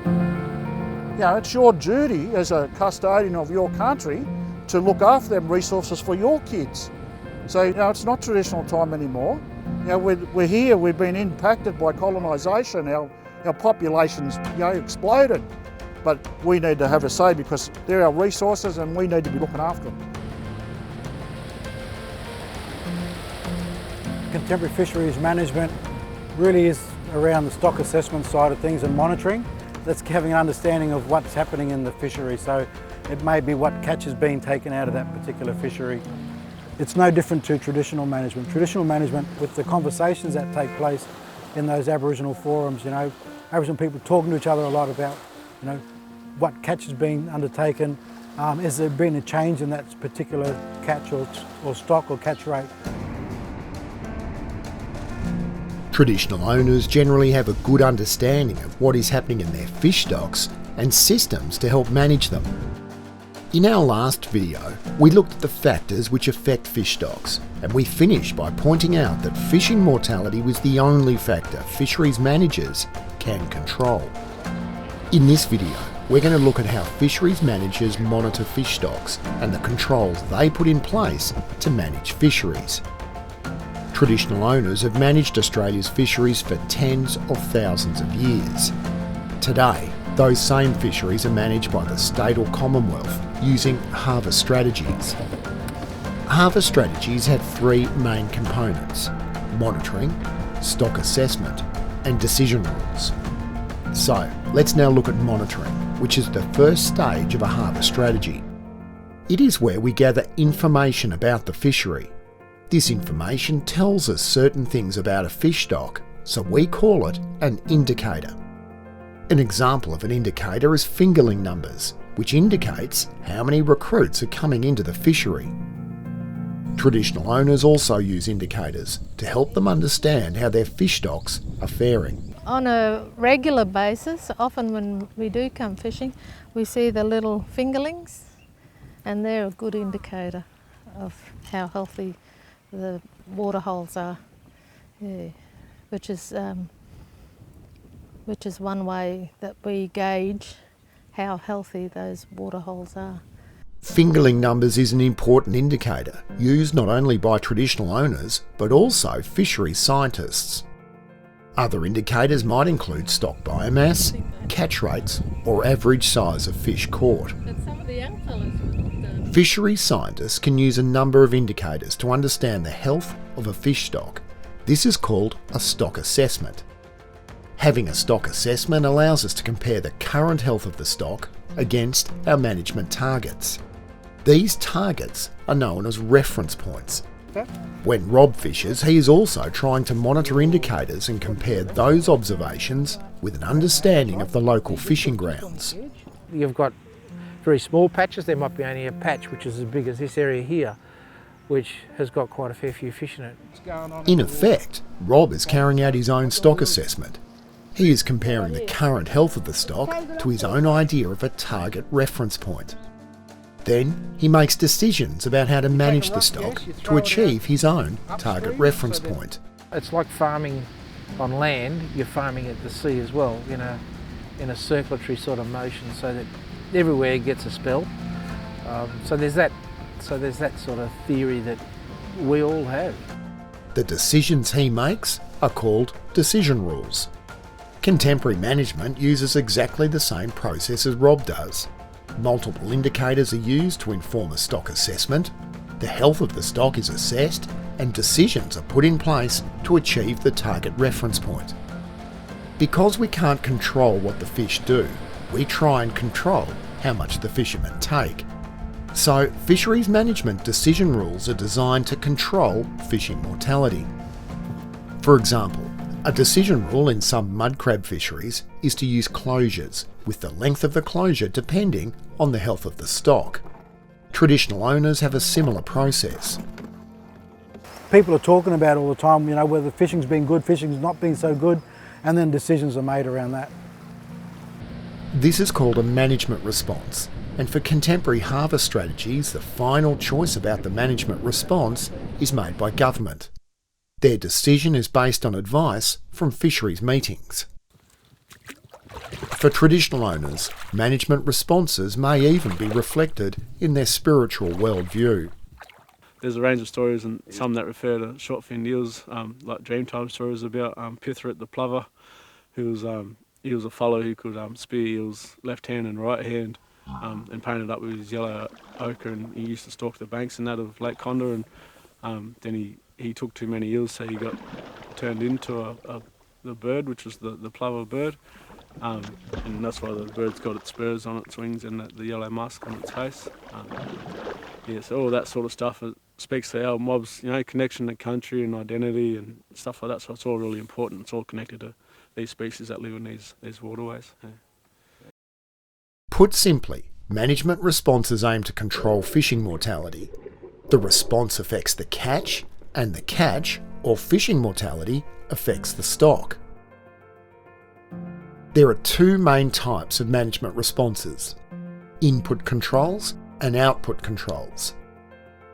It's your duty as a custodian of your country to look after them resources for your kids. So, it's not traditional time anymore. We're here, we've been impacted by colonisation, our population's exploded. But we need to have a say because they're our resources and we need to be looking after them. Contemporary fisheries management really is around the stock assessment side of things and monitoring. That's having an understanding of what's happening in the fishery. So it may be what catch is being taken out of that particular fishery. It's no different to traditional management. Traditional management, with the conversations that take place in those Aboriginal forums, Aboriginal people talking to each other a lot about, what catch is being undertaken. Has there been a change in that particular catch or stock or catch rate? Traditional owners generally have a good understanding of what is happening in their fish stocks and systems to help manage them. In our last video, we looked at the factors which affect fish stocks, and we finished by pointing out that fishing mortality was the only factor fisheries managers can control. In this video, we're going to look at how fisheries managers monitor fish stocks and the controls they put in place to manage fisheries. Traditional owners have managed Australia's fisheries for tens of thousands of years. Today, those same fisheries are managed by the state or Commonwealth using harvest strategies. Harvest strategies have three main components: monitoring, stock assessment, and decision rules. So, let's now look at monitoring, which is the first stage of a harvest strategy. It is where we gather information about the fishery. This information tells us certain things about a fish stock, so we call it an indicator. An example of an indicator is fingerling numbers, which indicates how many recruits are coming into the fishery. Traditional owners also use indicators to help them understand how their fish stocks are faring. On a regular basis, often when we do come fishing, we see the little fingerlings, and they're a good indicator of how healthy the water holes are, which is one way that we gauge how healthy those water holes are. Fingerling numbers is an important indicator, used not only by traditional owners, but also fisheries scientists. Other indicators might include stock biomass, catch rates, or average size of fish caught. Fisheries scientists can use a number of indicators to understand the health of a fish stock. This is called a stock assessment. Having a stock assessment allows us to compare the current health of the stock against our management targets. These targets are known as reference points. When Rob fishes, he is also trying to monitor indicators and compare those observations with an understanding of the local fishing grounds. You've got very small patches. There might be only a patch which is as big as this area here, which has got quite a fair few fish in it. In effect, Rob is carrying out his own stock assessment. He is comparing the current health of the stock to his own idea of a target reference point. Then he makes decisions about how to manage the stock to achieve his own target reference point. It's like farming on land, you're farming at the sea as well, in a circulatory sort of motion, so that everywhere gets a spell. So there's that sort of theory that we all have. The decisions he makes are called decision rules. Contemporary management uses exactly the same process as Rob does. Multiple indicators are used to inform a stock assessment, the health of the stock is assessed, and decisions are put in place to achieve the target reference point. Because we can't control what the fish do, we try and control how much the fishermen take. So, fisheries management decision rules are designed to control fishing mortality. For example, a decision rule in some mud crab fisheries is to use closures, with the length of the closure depending on the health of the stock. Traditional owners have a similar process. People are talking about all the time, whether fishing's been good, fishing's not been so good, and then decisions are made around that. This is called a management response, and for contemporary harvest strategies, the final choice about the management response is made by government. Their decision is based on advice from fisheries meetings. For traditional owners, management responses may even be reflected in their spiritual worldview. There's a range of stories, and some that refer to short-finned eels, like Dreamtime stories about Pithrit the plover, who was he was a fellow who could spear eels left hand and right hand, and painted up with his yellow ochre, and he used to stalk the banks and that of Lake Conda, and then he took too many eels, so he got turned into the bird, which was the plover bird, and that's why the bird's got its spurs on its wings and the yellow musk on its face. So all that sort of stuff speaks to our mob's, connection to country and identity and stuff like that. So it's all really important. It's all connected to these species that live in these waterways. Yeah. Put simply, management responses aim to control fishing mortality. The response affects the catch, and the catch, or fishing mortality, affects the stock. There are two main types of management responses: input controls and output controls.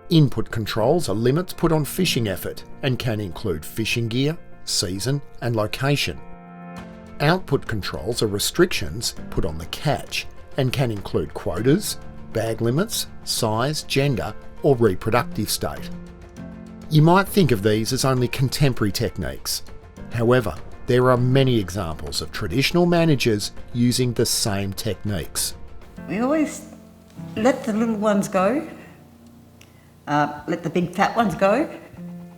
Input controls are limits put on fishing effort and can include fishing gear, season and location. Output controls are restrictions put on the catch and can include quotas, bag limits, size, gender or reproductive state. You might think of these as only contemporary techniques. However, there are many examples of traditional managers using the same techniques. We always let the little ones go, let the big fat ones go,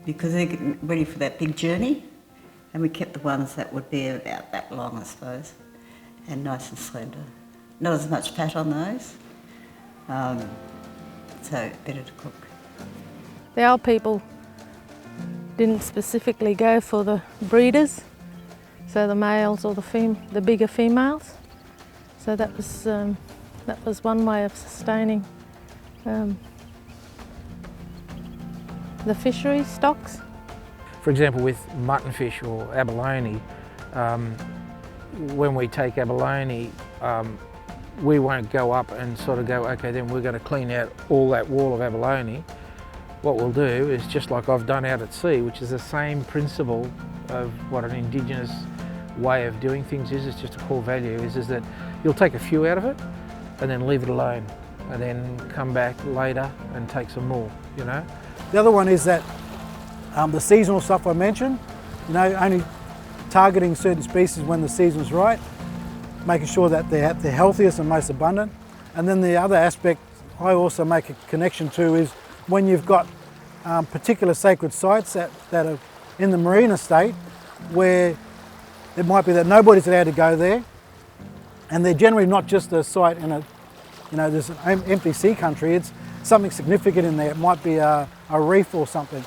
because they're getting ready for that big journey, and we kept the ones that would be about that long, I suppose, and nice and slender. Not as much fat on those, so better to cook. The old people didn't specifically go for the breeders, so the males or the bigger females. So that was one way of sustaining the fishery stocks. For example, with muttonfish or abalone, when we take abalone, we won't go up and sort of go, okay, then we're going to clean out all that wall of abalone. What we'll do is just like I've done out at sea, which is the same principle of what an Indigenous way of doing things is. It's just a core value, is that you'll take a few out of it and then leave it alone, and then come back later and take some more, The other one is that the seasonal stuff I mentioned, only targeting certain species when the season's right, making sure that they're the healthiest and most abundant. And then the other aspect I also make a connection to is when you've got particular sacred sites that are in the marine estate, where it might be that nobody's allowed to go there, and they're generally not just a site in there's an empty sea country. It's something significant in there. It might be a reef or something.